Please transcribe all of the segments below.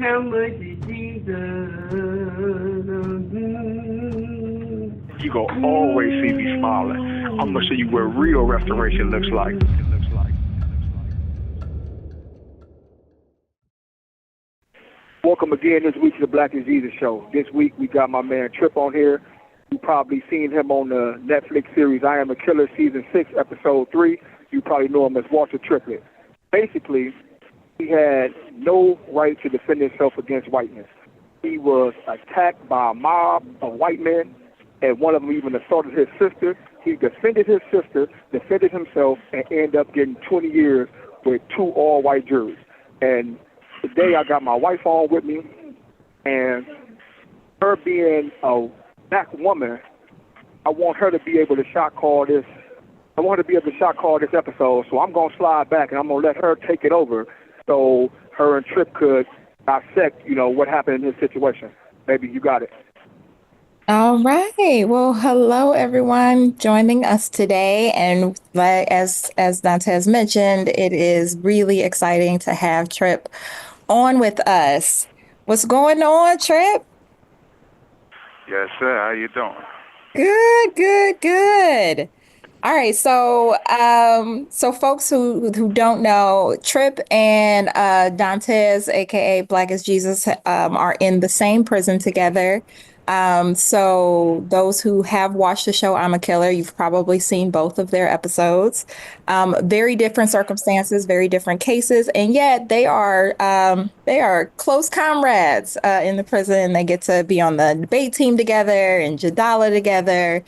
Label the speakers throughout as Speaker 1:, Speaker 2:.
Speaker 1: How much is Jesus?
Speaker 2: You gonna always see me smiling. I'm gonna show you what real restoration looks like. Welcome again this week to the BlaCc Jesus show. This week we got my man Trip on here. You probably seen him on the Netflix series I Am a Killer season 6 episode 3. You probably know him as Walter Triplett. Basically, he had no right to defend himself against whiteness. He was attacked by a mob of white men, and one of them even assaulted his sister. He defended his sister, defended himself, and ended up getting 20 years with 2 all-white juries. And today I got my wife on with me, and her being a black woman, I want her to be able to shot call this. I want her to be able to shot call this episode, so I'm going to slide back and I'm going to let her take it over so her and Trip could dissect, what happened in this situation. Baby, you got it.
Speaker 3: All right. Well, hello everyone joining us today. And as Dontez mentioned, it is really exciting to have Trip on with us. What's going on, Trip?
Speaker 4: Yes, sir. How you doing?
Speaker 3: Good. All right, so folks who don't know, Trip and Dontez, aka BlaCc Jesus, are in the same prison together. So those who have watched the show I'm a Killer, you've probably seen both of their episodes. Very different circumstances, very different cases, and yet they are close comrades in the prison. They get to be on the debate team together and Jadala together.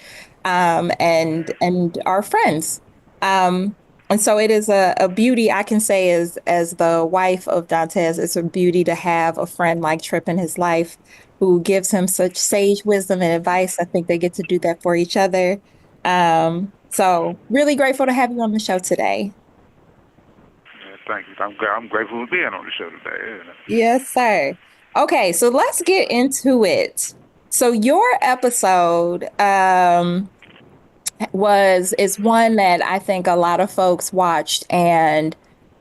Speaker 3: And our friends. And so it is a beauty, I can say, as the wife of Dontez, it's a beauty to have a friend like Trip in his life who gives him such sage wisdom and advice. I think they get to do that for each other. So really grateful to have you on the show today.
Speaker 4: Yeah, thank you. I'm grateful for being on the show today.
Speaker 3: Yes, sir. Okay, so let's get into it. So your episode, is one that I think a lot of folks watched and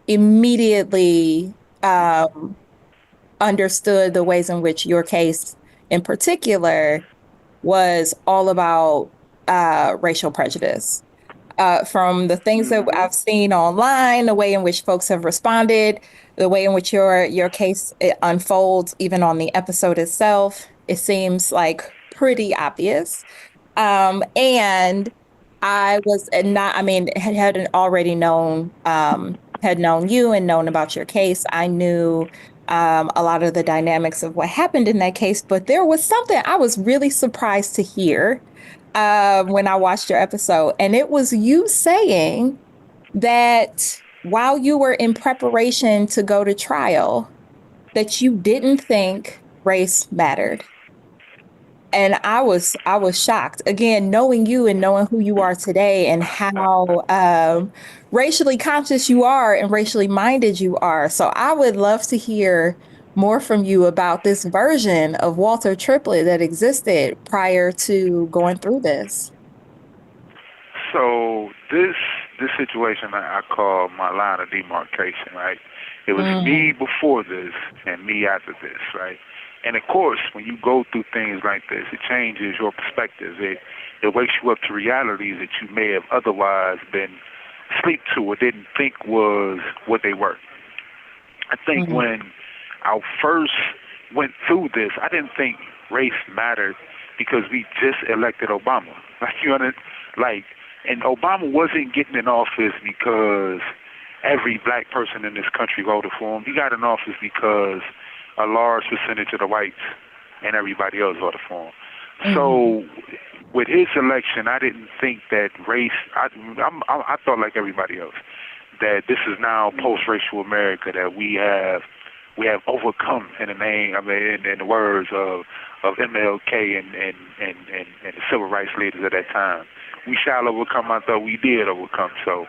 Speaker 3: immediately understood the ways in which your case in particular was all about racial prejudice. From the things that I've seen online, the way in which folks have responded, the way in which your case unfolds, even on the episode itself, it seems like pretty obvious. And I was not, I mean, hadn't already known, had known you and known about your case. I knew a lot of the dynamics of what happened in that case, but there was something I was really surprised to hear when I watched your episode. And it was you saying that while you were in preparation to go to trial, that you didn't think race mattered. And I was shocked, again, knowing you and knowing who you are today and how racially conscious you are and racially minded you are. So I would love to hear more from you about this version of Walter Triplett that existed prior to going through this.
Speaker 4: So this situation I call my line of demarcation, right? It was me before this and me after this, right? And of course, when you go through things like this, it changes your perspective. It wakes you up to realities that you may have otherwise been asleep to or didn't think was what they were. I think when I first went through this, I didn't think race mattered because we just elected Obama. And Obama wasn't getting in office because every black person in this country voted for him. He got in office because a large percentage of the whites and everybody else voted for him. So with his election, I didn't think that race, I thought like everybody else, that this is now post-racial America, that we have overcome in the name, in the words of MLK and the civil rights leaders at that time. We shall overcome. I thought we did overcome. So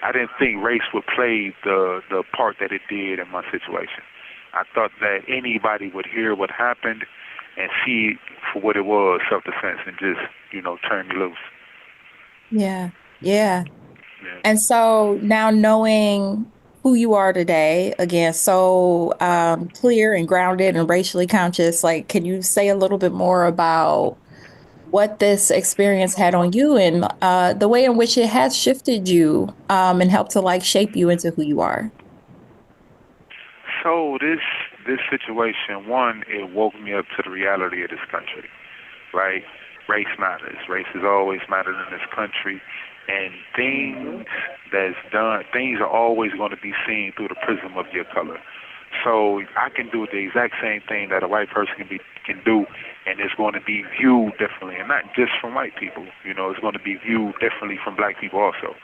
Speaker 4: I didn't think race would play the part that it did in my situation. I thought that anybody would hear what happened and see it for what it was, self-defense, and just, turn me loose.
Speaker 3: Yeah. And so now knowing who you are today, again, so clear and grounded and racially conscious, like, can you say a little bit more about what this experience had on you and the way in which it has shifted you and helped to like shape you into who you are?
Speaker 4: So this situation, one, it woke me up to the reality of this country, right? Race matters. Race has always mattered in this country, and things things are always going to be seen through the prism of your color. So I can do the exact same thing that a white person can do, and it's going to be viewed differently, and not just from white people. You know, it's going to be viewed differently from black people also.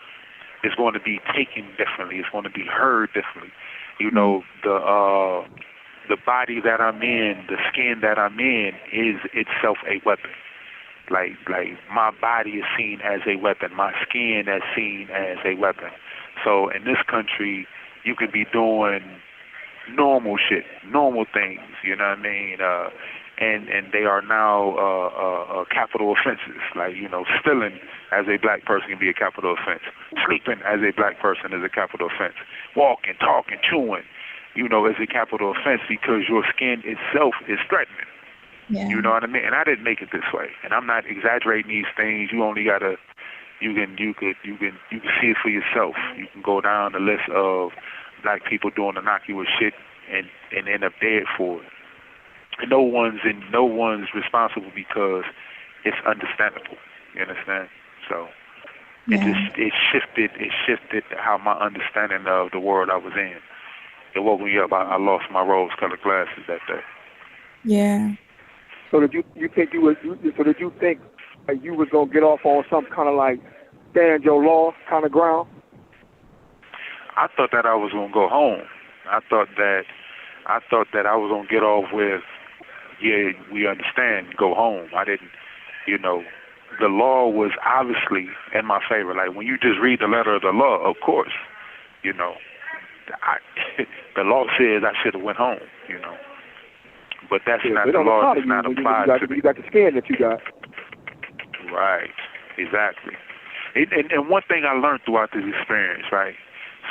Speaker 4: It's going to be taken differently. It's going to be heard differently. You know, the body that I'm in, the skin that I'm in, is itself a weapon. Like my body is seen as a weapon. My skin is seen as a weapon. So in this country, you can be doing normal shit, normal things, you know what I mean? And they are now capital offenses. Like, you know, stealing as a black person can be a capital offense. Sleeping as a black person is a capital offense. Walking, talking, chewing, you know, is a capital offense because your skin itself is threatening.
Speaker 3: Yeah.
Speaker 4: You know what I mean? And I didn't make it this way. And I'm not exaggerating these things. You only gotta, you can see it for yourself. You can go down the list of black people doing innocuous shit and end up dead for it. And no one's responsible because it's understandable. You understand? So it shifted how my understanding of the world I was in. It woke me up. I lost my rose-colored glasses that day.
Speaker 3: Yeah.
Speaker 2: So did you think you was gonna get off on some kind of like stand your law kind of ground?
Speaker 4: I thought that I was gonna go home. I thought that I was gonna get off with, yeah, we understand, go home. I didn't, you know, the law was obviously in my favor. Like when you just read the letter of the law, of course, you know, the law says I should have went home, you know. But that's not the law. It's not applied to me.
Speaker 2: You got the skin that you got.
Speaker 4: Right. Exactly. And one thing I learned throughout this experience, right?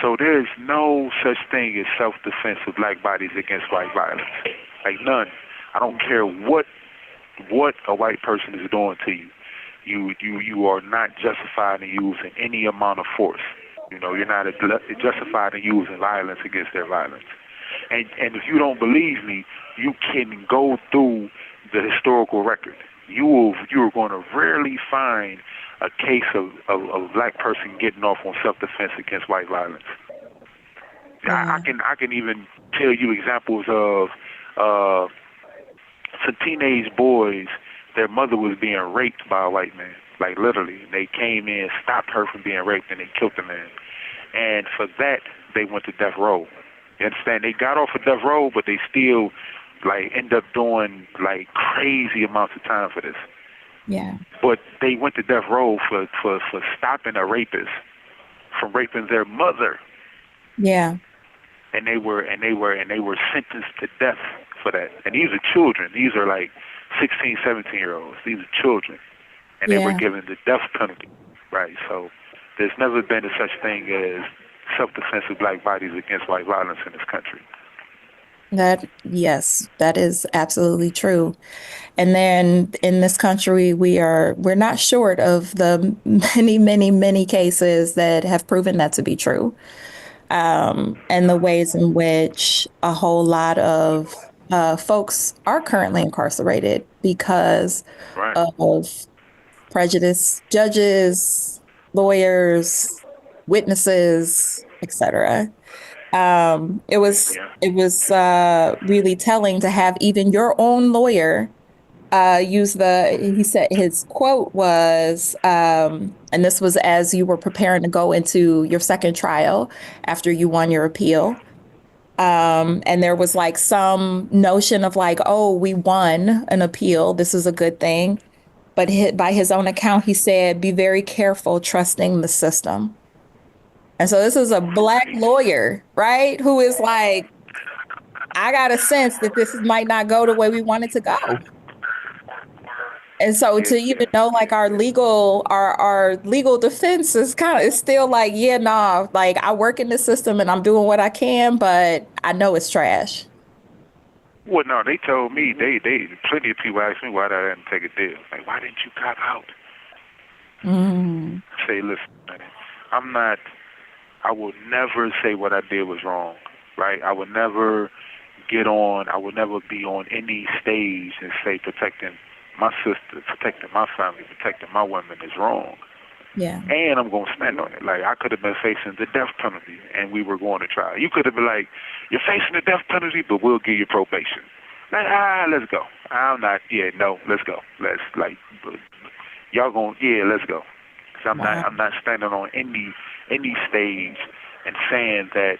Speaker 4: So there's no such thing as self-defense of black bodies against white violence. Like none. I don't care what a white person is doing to you. You are not justified in using any amount of force. You know, you're not justified in using violence against their violence. And if you don't believe me, you can go through the historical record. You're going to rarely find a case of a black person getting off on self-defense against white violence. I can even tell you examples of some teenage boys. Their mother was being raped by a white man, like literally. They came in, stopped her from being raped, and they killed the man. And for that, they went to death row. You understand? They got off of death row, but they still like end up doing like crazy amounts of time for this.
Speaker 3: Yeah.
Speaker 4: But they went to death row for stopping a rapist from raping their mother.
Speaker 3: Yeah.
Speaker 4: And they were sentenced to death for that. And these are children. These are like 16, 17-year-olds. These are children. And they were given the death penalty. Right. So there's never been a such thing as self-defense of black bodies against white violence in this country.
Speaker 3: Yes, that is absolutely true. And then in this country, we're not short of the many, many, many cases that have proven that to be true. And the ways in which a whole lot of folks are currently incarcerated because of prejudice, judges, lawyers, witnesses, etc. It was really telling to have even your own lawyer he said his quote was, and this was as you were preparing to go into your second trial after you won your appeal. And there was like some notion of like, oh, we won an appeal. This is a good thing. But by his own account, he said, be very careful trusting the system. And so this is a black lawyer, right? Who is like, I got a sense that this might not go the way we want it to go. And so to
Speaker 4: Yes,
Speaker 3: even
Speaker 4: yes.
Speaker 3: know like our legal defense is it's still like, yeah, nah, like I work in the system and I'm doing what I can, but I know it's trash.
Speaker 4: Well, no, they told me, plenty of people asked me why I didn't take a deal. Like, why didn't you cop out?
Speaker 3: Mm.
Speaker 4: Say, listen, man, I will never say what I did was wrong, right? I would never be on any stage and say protecting my sister, protecting my family, protecting my women is wrong.
Speaker 3: Yeah.
Speaker 4: And I'm going to stand on it. Like, I could have been facing the death penalty, and we were going to trial. You could have been like, you're facing the death penalty, but we'll give you probation. Like, let's go. I'm not, no, let's go. Y'all going, let's go. Because
Speaker 3: Wow.
Speaker 4: I'm not standing on any stage and saying that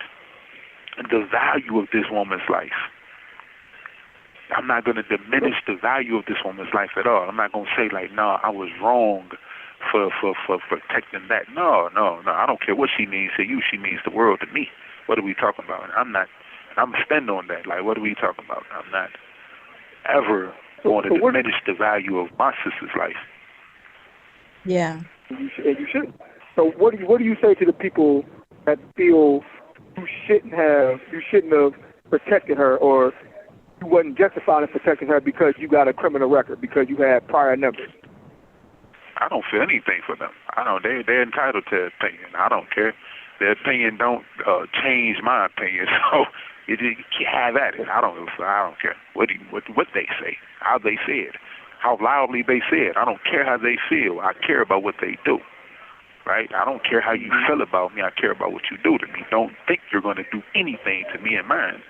Speaker 4: the value of this woman's life. I'm not going to diminish the value of this woman's life at all. I'm not going to say like, no, I was wrong for protecting that. No. I don't care what she means to you. She means the world to me. What are we talking about? I'm standing on that. Like, what are we talking about? I'm not ever going to diminish the value of my sister's life.
Speaker 3: Yeah.
Speaker 2: And you should. So what do you say to the people that feel you shouldn't have protected her, or you wasn't justified in protecting her because you got a criminal record, because you had prior numbers?
Speaker 4: I don't feel anything for them. They're entitled to opinion. I don't care. Their opinion don't change my opinion. So you can have at it. I don't care what they say, how they say it, how loudly they say it. I don't care how they feel. I care about what they do. Right? I don't care how you feel about me. I care about what you do to me. Don't think you're going to do anything to me and mine.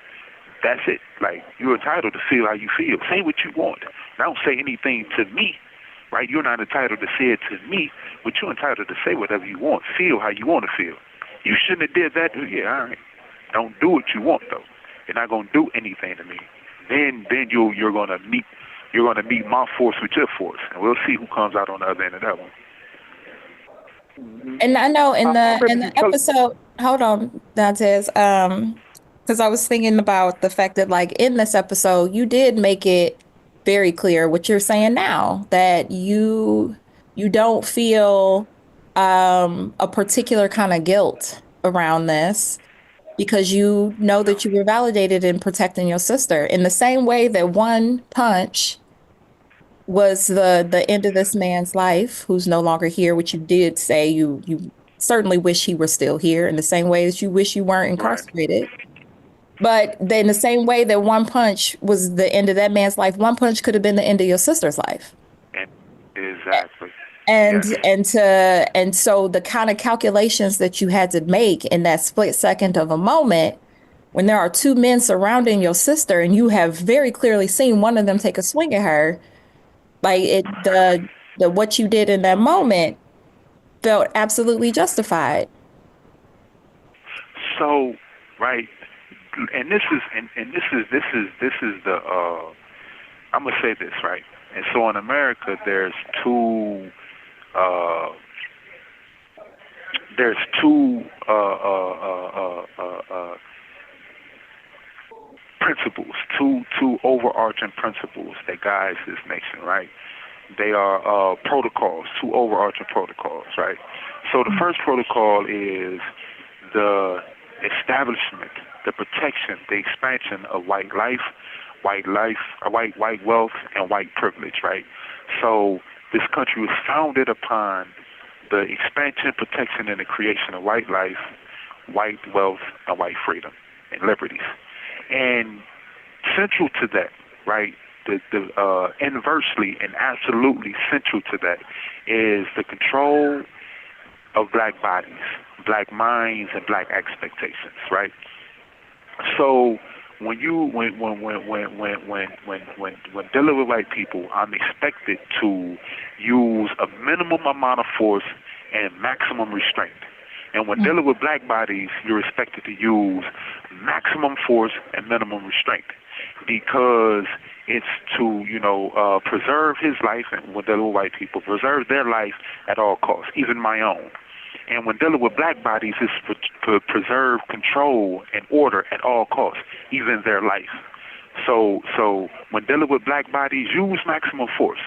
Speaker 4: That's it. Like, you're entitled to feel how you feel. Say what you want. Don't say anything to me. Right? You're not entitled to say it to me, but you're entitled to say whatever you want. Feel how you want to feel. You shouldn't have did that. Yeah, all right. Don't do what you want though. You're not going to do anything to me. Then you're going to meet my force with your force, and we'll see who comes out on the other end of that one.
Speaker 3: And I know in the episode, hold on, Dontez, because I was thinking about the fact that like in this episode, you did make it very clear what you're saying now, that you don't feel a particular kind of guilt around this because you know that you were validated in protecting your sister in the same way that one punch was the end of this man's life, who's no longer here, which you did say you certainly wish he were still here in the same way that you wish you weren't incarcerated. Right. But then the same way that one punch was the end of that man's life, one punch could have been the end of your sister's life.
Speaker 4: Exactly.
Speaker 3: And so the kind of calculations that you had to make in that split second of a moment, when there are two men surrounding your sister and you have very clearly seen one of them take a swing at her, like the what you did in that moment felt absolutely justified.
Speaker 4: So, right, and this is the I'm gonna say this, right. And so in America, there's two principles, two overarching principles that guides this nation, right? They are protocols, two overarching protocols, right? So the first protocol is the establishment, the protection, the expansion of white life, white wealth, and white privilege, right? So this country was founded upon the expansion, protection, and the creation of white life, white wealth, and white freedom and liberties. And central to that, right, the inversely and absolutely central to that is the control of black bodies, black minds, and black expectations, right? So when dealing with white people, I'm expected to use a minimum amount of force and maximum restraint. And when dealing with black bodies, you're expected to use maximum force and minimum restraint, because it's to, preserve his life, and when dealing with white people, preserve their life at all costs, even my own. And when dealing with black bodies, it's to preserve control and order at all costs, even their life. So when dealing with black bodies, use maximum force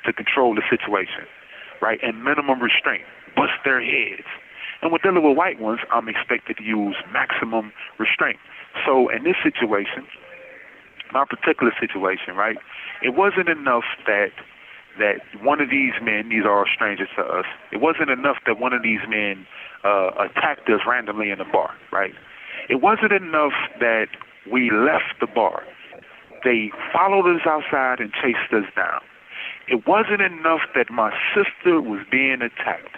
Speaker 4: to control the situation, right? And minimum restraint, bust their heads. And with dealing with white ones, I'm expected to use maximum restraint. So in this situation, my particular situation, right, it wasn't enough that one of these men, these are all strangers to us, it wasn't enough that one of these men attacked us randomly in the bar, right? It wasn't enough that we left the bar. They followed us outside and chased us down. It wasn't enough that my sister was being attacked.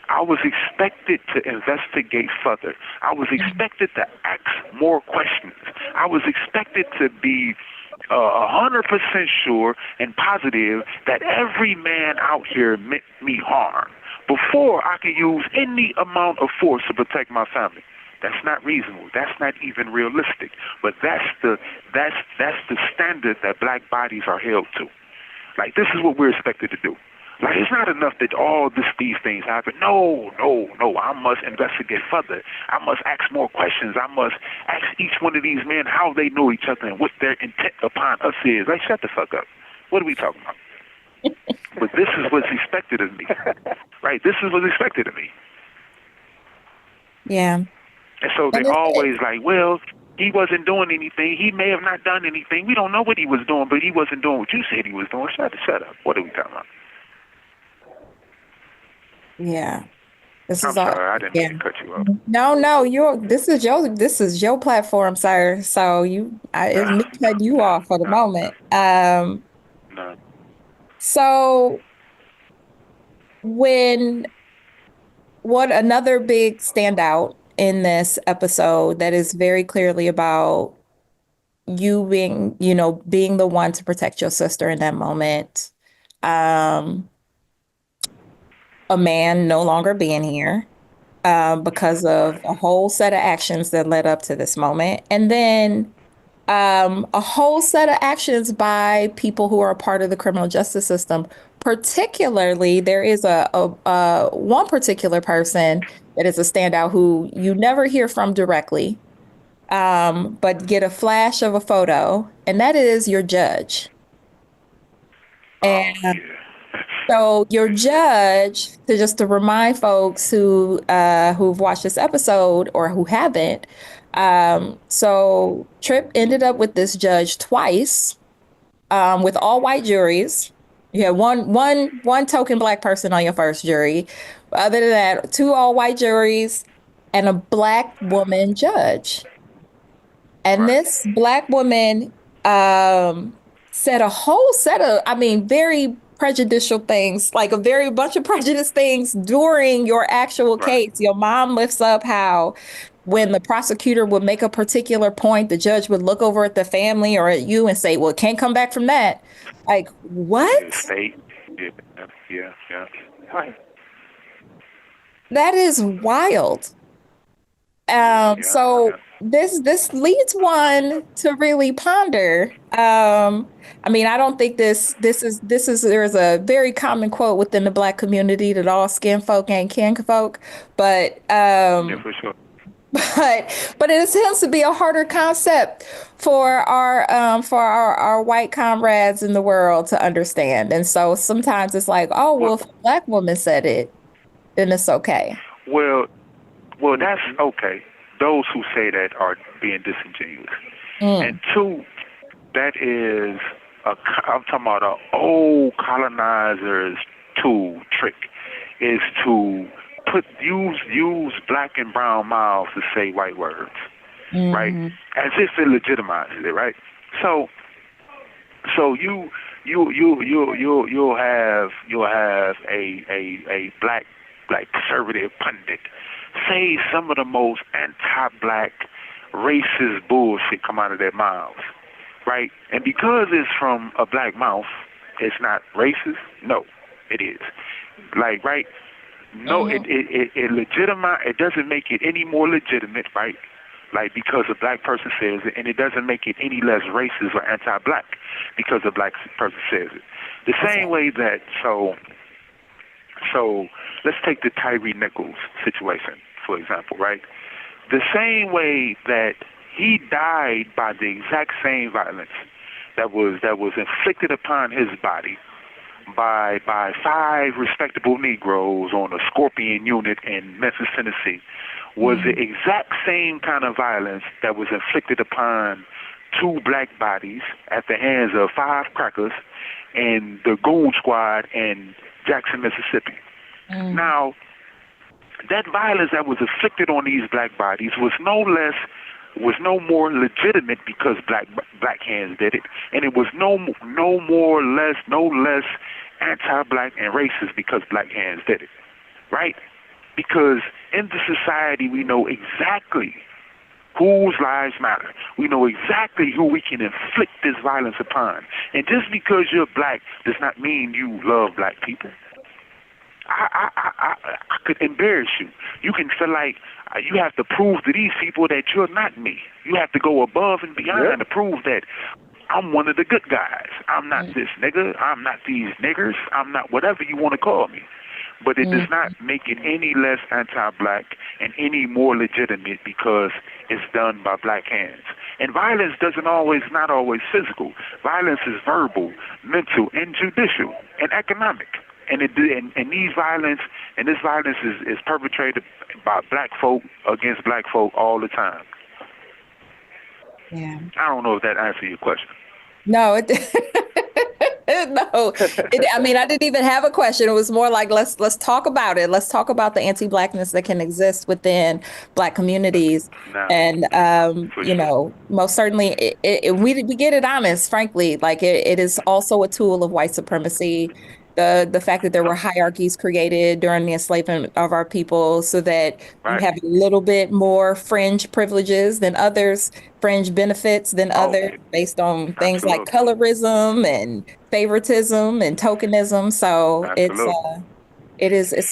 Speaker 4: I was expected to investigate further. I was expected to ask more questions. I was expected to be 100% sure and positive that every man out here meant me harm before I could use any amount of force to protect my family. That's not reasonable. That's not even realistic. But that's the standard that black bodies are held to. Like, this is what we're expected to do. Like, it's not enough that these things happen. No. I must investigate further. I must ask more questions. I must ask each one of these men how they know each other and what their intent upon us is. Like, shut the fuck up. What are we talking about? But this is what's expected of me. Right? This is what's expected of me.
Speaker 3: Yeah.
Speaker 4: And so they're always like, well, he wasn't doing anything. He may have not done anything. We don't know what he was doing, but he wasn't doing what you said he was doing. Shut up. What are we talking about?
Speaker 3: Yeah. I'm
Speaker 4: sorry, I didn't mean to cut you off.
Speaker 3: No, this is your platform, sir. So it's me cutting you off for the moment.
Speaker 4: No.
Speaker 3: So what another big standout in this episode that is very clearly about you being the one to protect your sister in that moment. A man no longer being here because of a whole set of actions that led up to this moment. And then a whole set of actions by people who are a part of the criminal justice system. Particularly, there is a one particular person that is a standout who you never hear from directly, but get a flash of a photo, and that is your judge. And so your judge, to remind folks who've watched this episode or who haven't, so Tripp ended up with this judge twice, with all white juries. You had one token black person on your first jury. Other than that, 2 all white juries and a black woman judge. And this black woman said a whole set of, very prejudicial things, like a bunch of prejudiced things during your actual case. Your mom lifts up how when the prosecutor would make a particular point, the judge would look over at the family or at you and say, well, it can't come back from that. Like, what?
Speaker 4: Yeah.
Speaker 3: That is wild. So this leads one to really ponder. I don't think there's a very common quote within the black community that all skin folk ain't kin folk, but
Speaker 4: for sure.
Speaker 3: But it tends to be a harder concept for our white comrades in the world to understand. And so sometimes it's like, oh, well, if a black woman said it, then it's okay.
Speaker 4: Well, that's okay. Those who say that are being disingenuous. And 2, that is I'm talking about an old colonizer's tool trick, is to use black and brown mouths to say white words, right? As if it legitimizes it, right? So you'll have a black conservative pundit say some of the most anti-black racist bullshit come out of their mouths, right? And because it's from a black mouth, it's not racist? No, it is. Like, right? No, it doesn't make it any more legitimate, right? Like, because a black person says it, and it doesn't make it any less racist or anti-black because a black person says it. The same way that, so let's take the Tyree Nichols situation, for example, right? The same way that he died by the exact same violence that was inflicted upon his body by 5 respectable Negroes on a Scorpion unit in Memphis, Tennessee, was the exact same kind of violence that was inflicted upon 2 black bodies at the hands of 5 crackers and the Goon Squad in Jackson, Mississippi. Now, that violence that was inflicted on these black bodies was no more legitimate because black hands did it, and it was no less anti-black and racist because black hands did it, right? Because in the society we know exactly whose lives matter. We know exactly who we can inflict this violence upon, and just because you're black does not mean you love black people. I could embarrass you. You can feel like you have to prove to these people that you're not me. You have to go above and beyond to prove that I'm one of the good guys. I'm not this nigga. I'm not these niggers. I'm not whatever you want to call me. But it does not make it any less anti-black and any more legitimate because it's done by black hands. And violence not always physical. Violence is verbal, mental, and judicial, and economic. And this violence is perpetrated by black folk against black folk all the time.
Speaker 3: Yeah.
Speaker 4: I don't know if that answers your question.
Speaker 3: No, no. I mean, I didn't even have a question. It was more like, let's talk about it. Let's talk about the anti-blackness that can exist within black communities. And, you know, most certainly we get it honest, frankly. Like it is also a tool of white supremacy. The fact that there were hierarchies created during the enslavement of our people so that you have a little bit more fringe privileges than others, fringe benefits than others, based on things like colorism and favoritism and tokenism. So it's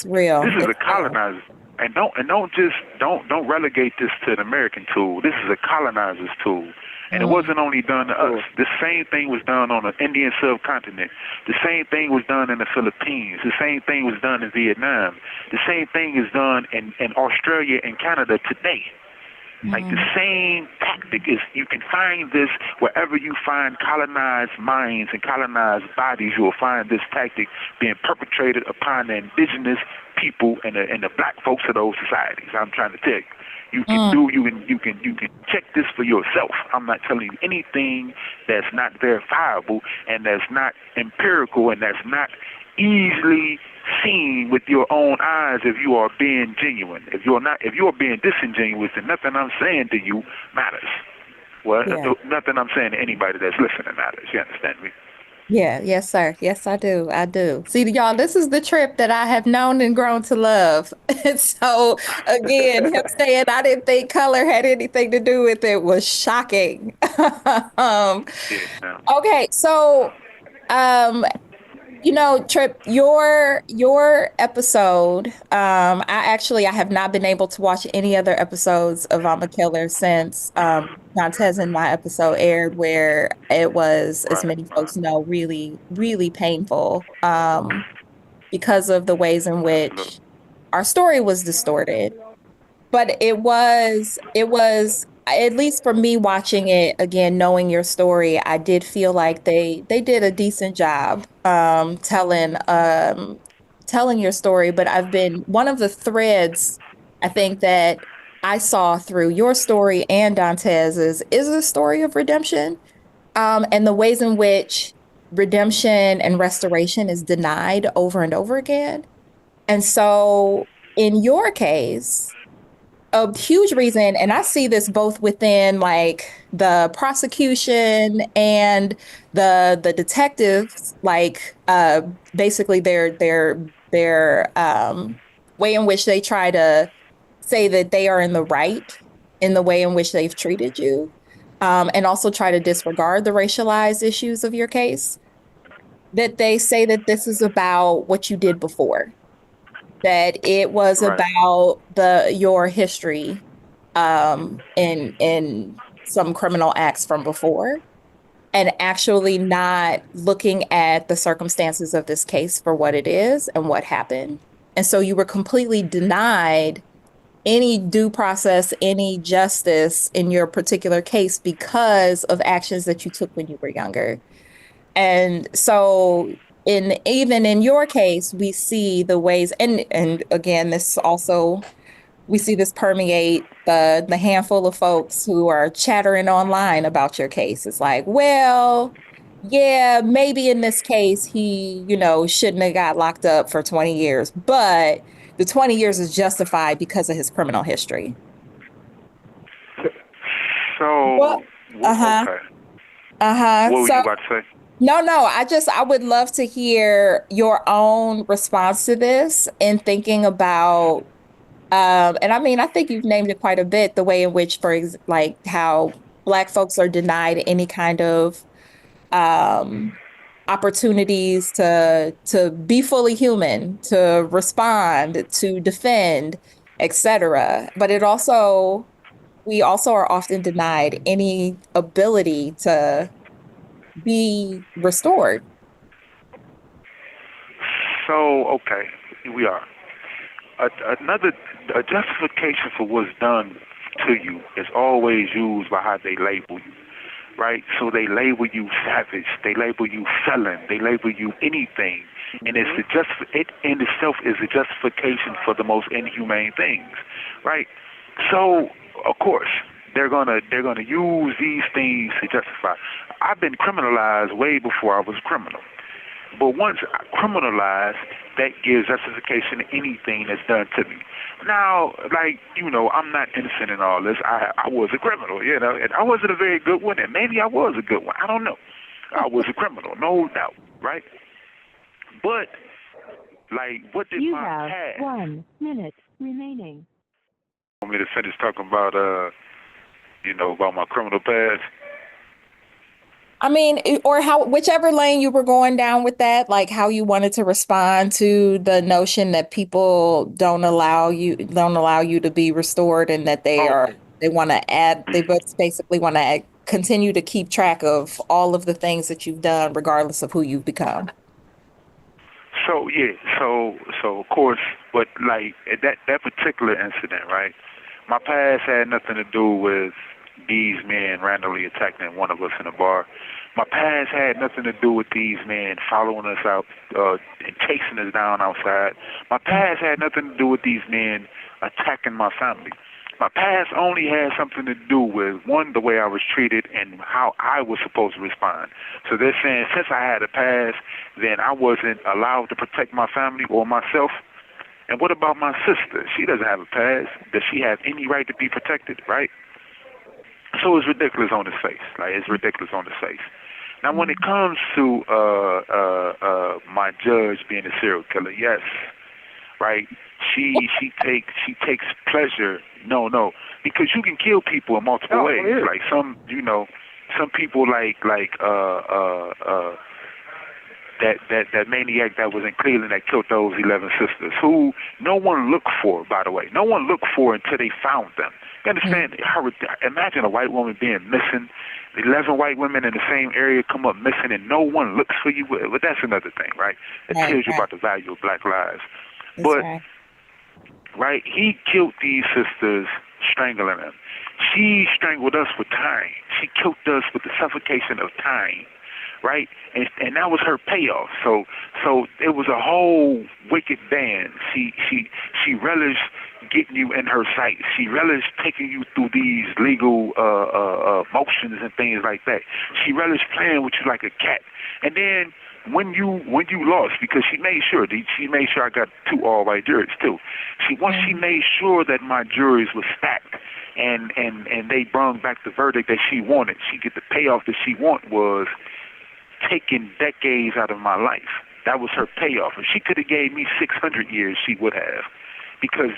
Speaker 3: real.
Speaker 4: This is a colonizer. And don't relegate this to an American tool. This is a colonizer's tool. And it wasn't only done to us. The same thing was done on the Indian subcontinent. The same thing was done in the Philippines. The same thing was done in Vietnam. The same thing is done in Australia and Canada today. Like the same tactic is, you can find this wherever you find colonized minds and colonized bodies. You will find this tactic being perpetrated upon the indigenous people and the black folks of those societies. I'm trying to tell you. You can check this for yourself. I'm not telling you anything that's not verifiable and that's not empirical and that's not easily seen with your own eyes if you are being genuine. If you're being disingenuous, then nothing I'm saying to you matters. Well, nothing I'm saying to anybody that's listening matters. You understand me?
Speaker 3: Yeah, yes, sir. Yes, I do. I do. See, y'all, this is the Trip that I have known and grown to love. And so, again, him saying I didn't think color had anything to do with it was shocking. Okay, so, you know, Trip, your episode, I have not been able to watch any other episodes of I'm a Killer since Dontez and my episode aired, where it was, as many folks know, really, really painful because of the ways in which our story was distorted. But it was, at least for me watching it again, knowing your story, I did feel like they did a decent job telling your story. But one of the threads I think that I saw through your story and Dontez's is a story of redemption, and the ways in which redemption and restoration is denied over and over again. And so in your case, a huge reason, and I see this both within like the prosecution and the detectives, like basically their way in which they try to say that they are in the right in the way in which they've treated you, and also try to disregard the racialized issues of your case, that they say that this is about what you did before. That it was about your history in some criminal acts from before, and actually not looking at the circumstances of this case for what it is and what happened. And so you were completely denied any due process, any justice in your particular case because of actions that you took when you were younger. And so even in your case, we see the ways, and again, this also, we see this permeate the handful of folks who are chattering online about your case. It's like, well, yeah, maybe in this case he, shouldn't have got locked up for 20 years, but the 20 years is justified because of his criminal history.
Speaker 4: So,
Speaker 3: Well, uh-huh.
Speaker 4: okay.
Speaker 3: Uh-huh.
Speaker 4: What were
Speaker 3: So
Speaker 4: you about to say?
Speaker 3: no, I would love to hear your own response to this in thinking about, and I mean, I think you've named it quite a bit, the way in which, like how Black folks are denied any kind of um, opportunities to be fully human, to respond, to defend, etc. But we also are often denied any ability to be restored.
Speaker 4: So, okay, here we are. Another a justification for what's done to you is always used by how they label you, right? So they label you savage, they label you felon, they label you anything, and it in itself is a justification for the most inhumane things, right? So of course they're gonna use these things to justify. I've been criminalized way before I was a criminal. But once criminalized, that gives justification to anything that's done to me. Now, I'm not innocent in all this. I was a criminal, and I wasn't a very good one, and maybe I was a good one. I don't know. I was a criminal, no doubt, right? But, what did
Speaker 5: you
Speaker 4: my
Speaker 5: have
Speaker 4: past...
Speaker 5: 1 minute remaining.
Speaker 4: Want me to finish talking about, about my criminal past?
Speaker 3: I mean, or whichever lane you were going down with that, like how you wanted to respond to the notion that people don't allow you to be restored, and that they want to add, they basically want to continue to keep track of all of the things that you've done, regardless of who you've become.
Speaker 4: So yeah, so of course, but that particular incident, right? My past had nothing to do with these men randomly attacking one of us in a bar. My past had nothing to do with these men following us out and chasing us down outside. My past had nothing to do with these men attacking my family. My past only had something to do with, one, the way I was treated and how I was supposed to respond. So they're saying since I had a past, then I wasn't allowed to protect my family or myself. And what about my sister? She doesn't have a past. Does she have any right to be protected, right? So it's ridiculous on his face. It's ridiculous on his face. Now, when it comes to my judge being a serial killer, yes, right? She takes pleasure. No, because you can kill people in multiple ways.
Speaker 2: Yeah.
Speaker 4: Like some people that maniac that was in Cleveland that killed those 11 sisters, who no one looked for, by the way. No one looked for until they found them. You understand? Imagine a white woman being missing, 11 white women in the same area come up missing, and no one looks for you. But that's another thing, right? It tells you about the value of Black lives. Right, he killed these sisters, strangling them. She strangled us with time. She killed us with the suffocation of time. Right, and that was her payoff. So it was a whole wicked dance. She relished getting you in her sight. She relished taking you through these legal motions and things like that. She relished playing with you like a cat. And then when you lost, because she made sure I got 2 all-white juries too. Once she made sure that my juries were stacked and they brung back the verdict that she wanted. She get the payoff that she wanted was taking decades out of my life. That was her payoff. If she could have gave me 600 years, she would have, because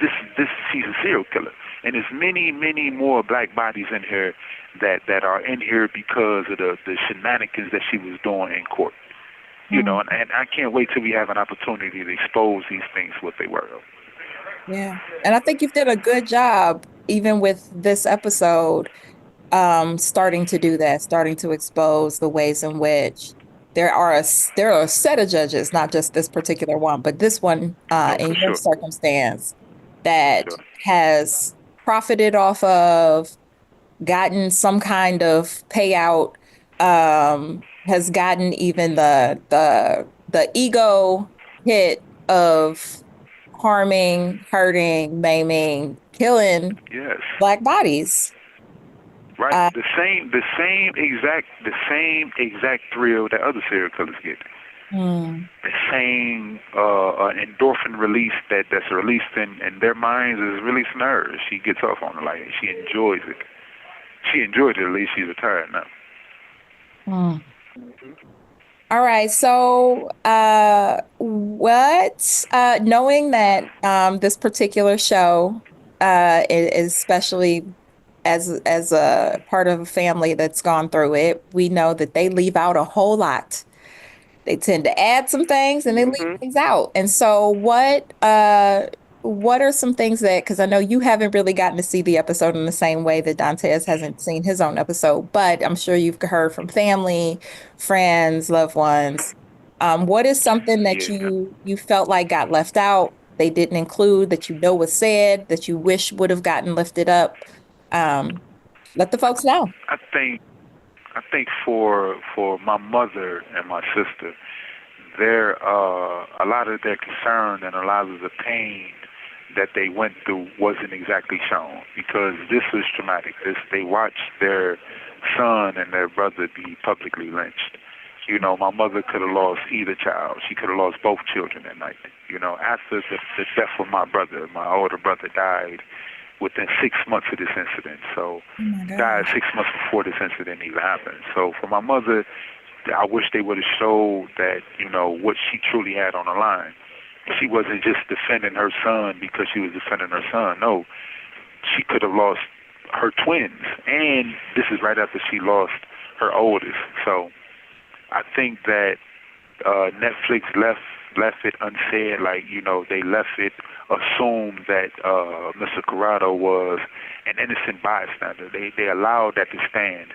Speaker 4: she's a serial killer, and there's many more Black bodies in here that are in here because of the shenanigans that she was doing in court. And I can't wait till we have an opportunity to expose these things what they were.
Speaker 3: Yeah, and I think you've done a good job, even with this episode, starting to do that, starting to expose the ways in which there are a set of judges, not just this particular one, but this one in your circumstance that has profited off of, gotten some kind of payout, has gotten even the the ego hit of harming, hurting, maiming, killing
Speaker 4: Yes.
Speaker 3: Black bodies.
Speaker 4: Right. The same exact thrill that other serial killers get. The same endorphin release that's released in their minds is released in hers. She gets off on it, like she enjoys it. She enjoyed it, at least she's retired now.
Speaker 3: All right. So knowing that this particular show, especially as a part of a family that's gone through it, we know that they leave out a whole lot. They tend to add some things and they leave things out. And so what are some things that, because I know you haven't really gotten to see the episode in the same way that Dontez hasn't seen his own episode, but I'm sure you've heard from family, friends, loved ones. What is something that you felt like got left out, they didn't include, that you know was said, that you wish would have gotten lifted up? Let the folks know.
Speaker 4: I think for my mother and my sister, there a lot of their concern and a lot of the pain that they went through wasn't exactly shown, because this was traumatic. They watched their son and their brother be publicly lynched. You know, my mother could have lost either child. She could have lost both children that night. You know, after the death of my brother, my older brother died within 6 months of this incident. So died 6 months before this incident even happened. So for my mother, I wish they would have showed that, you know, what she truly had on the line. She wasn't just defending her son because she was defending her son. No, she could have lost her twins, and this is right after she lost her oldest. So I think that Netflix left it unsaid. Like, you know, they left it assumed that Mr. Corrado was an innocent bystander. They allowed that to stand,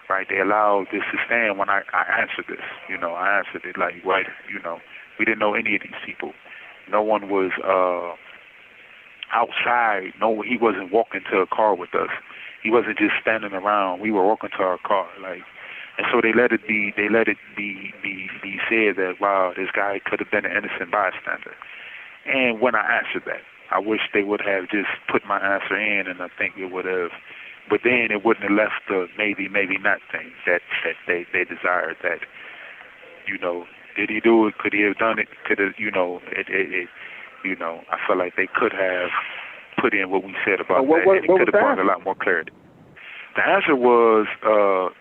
Speaker 4: right? They allowed this to stand when I answered this. You know, I answered it like, right, you know, we didn't know any of these people. No one was outside. No, he wasn't walking to a car with us. He wasn't just standing around. We were walking to our car, like. And so they let it be said that, wow, this guy could have been an innocent bystander. And when I answered that, I wish they would have just put my answer in, and I think it would have. But then it wouldn't have left the maybe not thing that they desired. That, you know, did he do it? Could he have done it? Could have, you know, you know, I feel like they could have put in what we said about that, and it could have brought a lot more clarity. The answer was,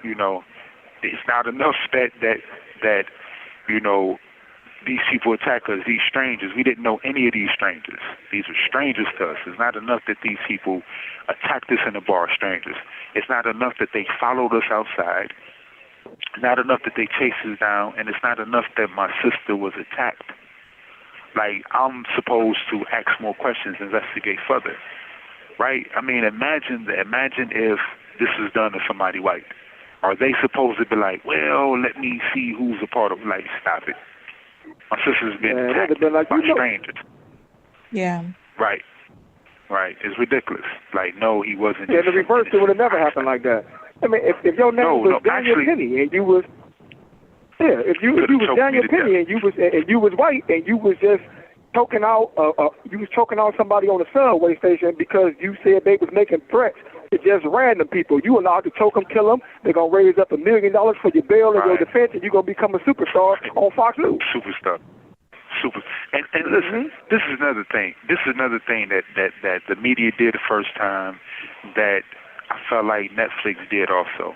Speaker 4: you know, it's not enough that you know, these people attack us, these strangers. We didn't know any of these strangers. These are strangers to us. It's not enough that these people attacked us in the bar, strangers. It's not enough that they followed us outside. Not enough that they chased us down, and it's not enough that my sister was attacked. Like, I'm supposed to ask more questions, investigate further, right? I mean, imagine if this was done to somebody white. Are they supposed to be like, well, let me see who's a part of, like, stop it. My sister's been attacked by strangers.
Speaker 3: Yeah.
Speaker 4: Right. It's ridiculous. Like, no, he wasn't.
Speaker 2: Yeah, the reverse, it would have never happened like that. I mean, if your name was Daniel Penny and you was, if you was Daniel Penny and you was white and you was just choking out, somebody on the subway station because you said they was making threats to just random people, you allowed to choke them, kill them. They're gonna raise up $1 million for your bail and your defense, and you're gonna become a superstar on Fox News.
Speaker 4: Superstar. And listen, this is another thing. This is another thing that the media did the first time that I felt like Netflix did also.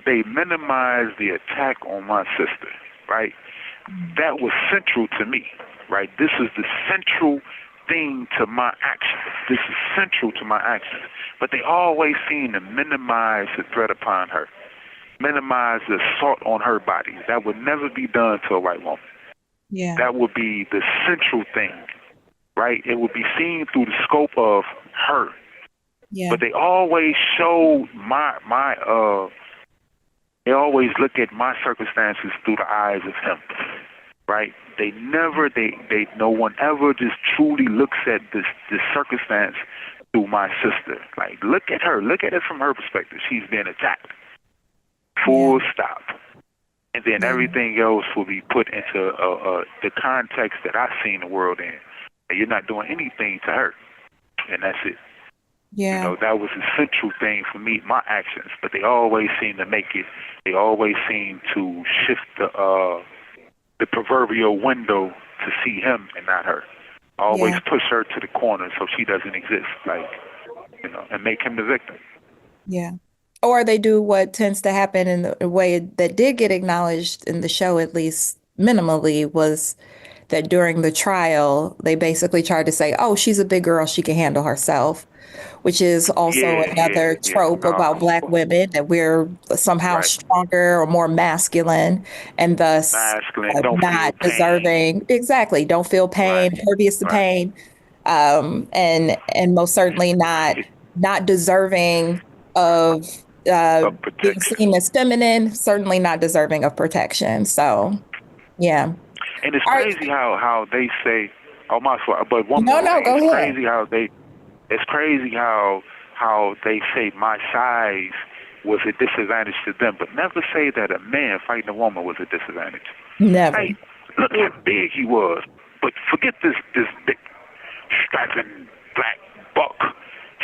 Speaker 4: They minimized the attack on my sister, right? That was central to me, right? This is the central thing to my actions. This is central to my actions. But they always seem to minimize the threat upon her, minimize the assault on her body. That would never be done to a white woman.
Speaker 3: Yeah.
Speaker 4: That would be the central thing, right? It would be seen through the scope of her.
Speaker 3: Yeah.
Speaker 4: But they always show they always look at my circumstances through the eyes of him, right? They never, no one ever just truly looks at this circumstance through my sister. Like, look at her. Look at it from her perspective. She's being attacked. Full stop. and then everything else will be put into the context that I seen the world in. And you're not doing anything to her, and that's it.
Speaker 3: Yeah.
Speaker 4: You know, that was the central thing for me, my actions. But they always seem to make it. They always seem to shift the proverbial window to see him and not her. Always push her to the corner so she doesn't exist, like, you know, and make him the victim.
Speaker 3: Yeah. Or they do what tends to happen in the way that did get acknowledged in the show, at least minimally, was that during the trial, they basically tried to say, oh, she's a big girl, she can handle herself, which is also another trope about Black women, that we're somehow stronger or more masculine and thus not deserving. Exactly. Don't feel pain, impervious to pain, and most certainly not deserving of being seen as feminine, certainly not deserving of protection. So, yeah.
Speaker 4: And it's crazy how they say, oh, my fault, but one more thing.
Speaker 3: Go
Speaker 4: it's
Speaker 3: ahead.
Speaker 4: Crazy how they say my size was a disadvantage to them, but never say that a man fighting a woman was a disadvantage.
Speaker 3: Never.
Speaker 4: Hey, look how big he was. But forget this big, strapping black buck.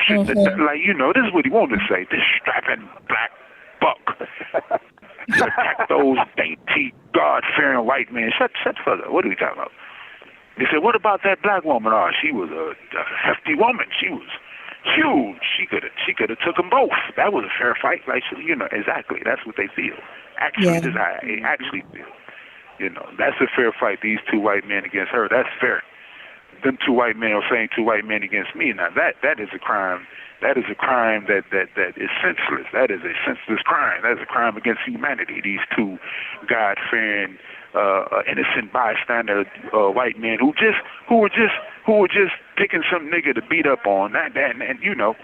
Speaker 4: Like, you know, this is what he wanted to say. This strapping black buck. Attack those dainty, God-fearing white men. Shut the fuck up. What are we talking about? They said, what about that black woman? Oh, she was a hefty woman. She was huge. She could have took them both. That was a fair fight. Like, you know, exactly. That's what they feel. Actually, this is how they actually feel. You know, that's a fair fight. These two white men against her. That's fair. Them two white men are saying two white men against me. Now that is a crime. That is a crime that is senseless. That is a senseless crime. That is a crime against humanity. These two God-fearing, innocent bystander white men who were just picking some nigga to beat up on. And you know,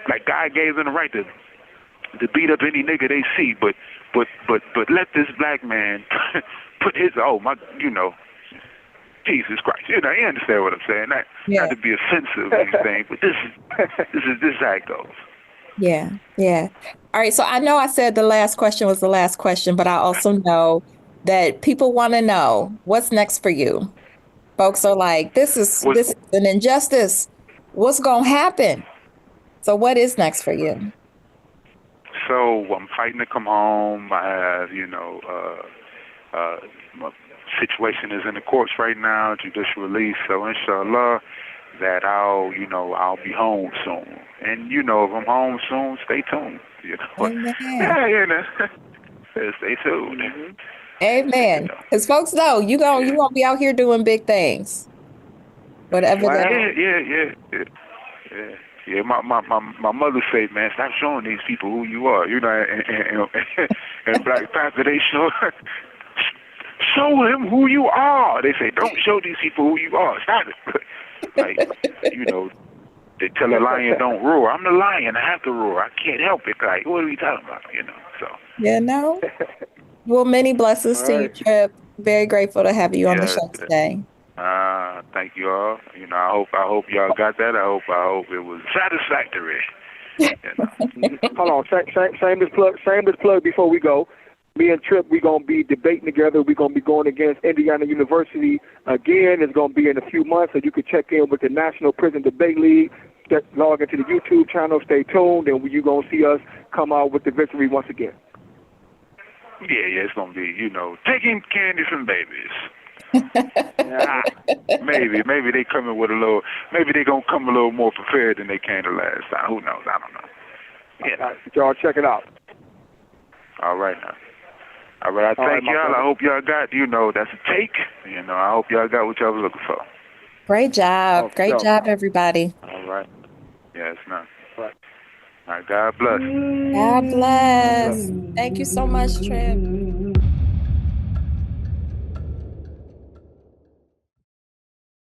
Speaker 4: like God gave them the right to beat up any nigga they see. But let this black man put his you know. Jesus Christ, you know, you understand what I'm saying? Not to be offensive or anything, but this is how it goes.
Speaker 3: Yeah, yeah. All right, so I know I said the last question was the last question, but I also know that people want to know what's next for you. Folks are like, this is an injustice. What's gonna happen? So what is next for you?
Speaker 4: So I'm fighting to come home. I have, you know, my situation is in the courts right now, judicial release. So inshallah, that I'll be home soon. And you know, if I'm home soon, stay tuned. You know, you know, stay tuned.
Speaker 3: Mm-hmm. Amen. Because folks know you gonna be out here doing big things. Whatever that is.
Speaker 4: Yeah. My mother said, man, stop showing these people who you are. You know, and Black Panther, they show him who you are. They say, don't show these people who you are. Stop it. Like, you know, they tell a lion don't roar. I'm the lion. I have to roar. I can't help it. Like, what are we talking about? You know, so.
Speaker 3: Yeah, no. Well, many blessings to you, Trip. Very grateful to have you on the show today.
Speaker 4: Thank you all. You know, I hope y'all got that. I hope it was satisfactory. You know.
Speaker 2: Hold on, shameless plug before we go. Me and Trip, we're going to be debating together. We're going to be going against Indiana University again. It's going to be in a few months, so you can check in with the National Prison Debate League. Just log into the YouTube channel. Stay tuned, and you're going to see us come out with the victory once again.
Speaker 4: Yeah, it's going to be, you know, taking candy from babies. Maybe they coming with a little. Maybe they gonna come a little more prepared than they came the last time. Who knows? I don't know. Yeah.
Speaker 2: Y'all check it out.
Speaker 4: All right now. All right. I thank y'all. I hope y'all got. You know, that's a take. You know, I hope y'all got what y'all was looking for.
Speaker 3: Great job. Great job, everybody.
Speaker 4: All right. Yes, ma'am. All right. God bless.
Speaker 3: God bless. Thank you so much, Trip.